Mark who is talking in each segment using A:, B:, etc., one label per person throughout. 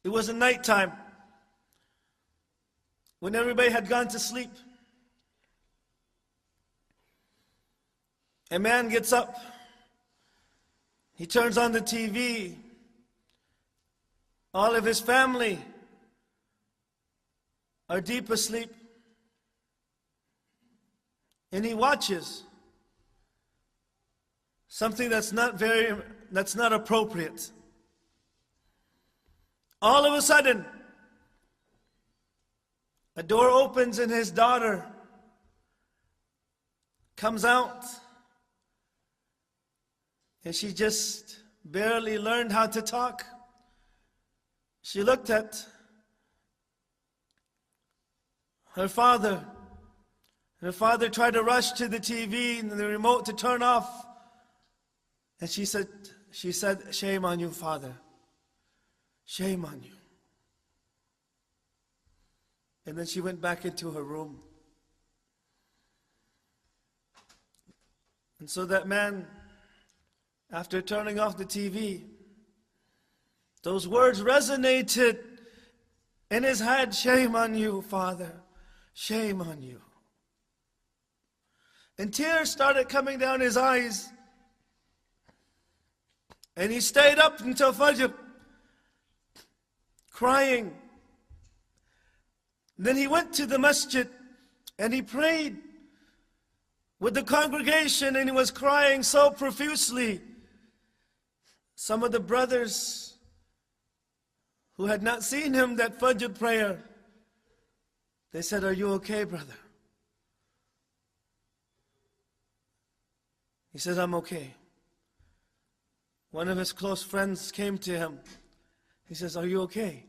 A: It was nighttime when everybody had gone to sleep. A man gets up. He turns on the TV. All of his family are deep asleep. And he watches something that's not appropriate. All of a sudden, a door opens and his daughter comes out. And she just barely learned how to talk. She looked at her father. Her father tried to rush to the TV and the remote to turn off. And she said, "Shame on you, Father. Shame on you." And then she went back into her room. And so that man, after turning off the TV, those words resonated in his head. "Shame on you, Father. Shame on you." And tears started coming down his eyes. And he stayed up until Fajr, crying. Then he went to the masjid and he prayed with the congregation, and he was crying so profusely. Some of the brothers who had not seen him that Fajr prayer, they said, "Are you okay, brother?" He said, "I'm okay." One of his close friends came to him. He says, "Are you okay?"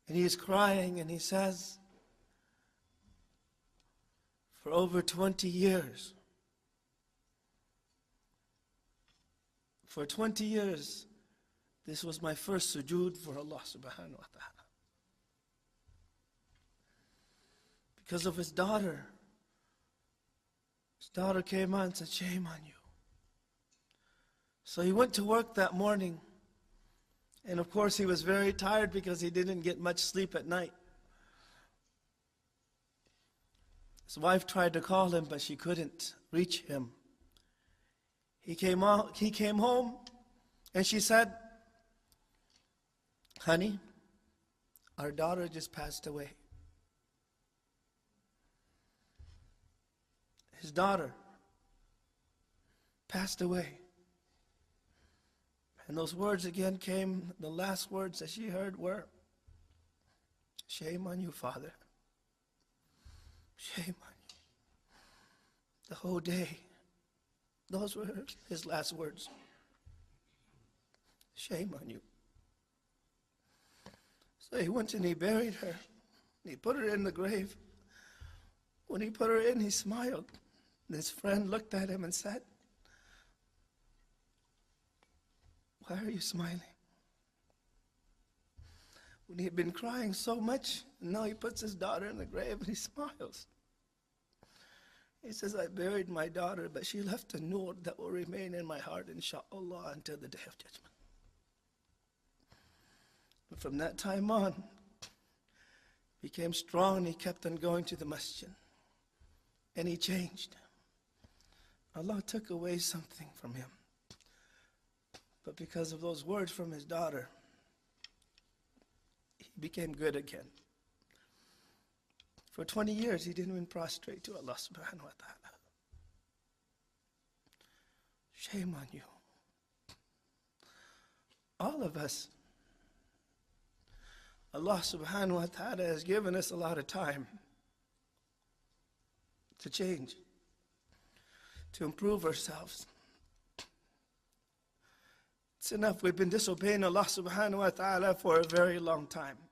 A: And he is crying and he says, "For over 20 years, for 20 years, this was my first sujood for Allah subhanahu wa ta'ala. Because of his daughter. His daughter came on and said, 'Shame on you.' So he went to work that morning. And of course he was very tired because he didn't get much sleep at night. His wife tried to call him, but she couldn't reach him. He came home, and she said, "Honey, our daughter just passed away." His daughter passed away. And those words again came, the last words that she heard were, "Shame on you, Father. Shame on you." The whole day, those were his last words. "Shame on you." So he went and he buried her. He put her in the grave. When he put her in, he smiled. And his friend looked at him and said, "Why are you smiling?" When he had been crying so much, and now he puts his daughter in the grave and he smiles. He says, "I buried my daughter, but she left a nur that will remain in my heart, inshallah, until the day of judgment." And from that time on, he became strong and he kept on going to the masjid. And he changed. Allah took away something from him. But because of those words from his daughter, he became good again. For 20 years, he didn't even prostrate to Allah subhanahu wa ta'ala. Shame on you. All of us, Allah subhanahu wa ta'ala has given us a lot of time to change, to improve ourselves. It's enough. We've been disobeying Allah subhanahu wa ta'ala for a very long time.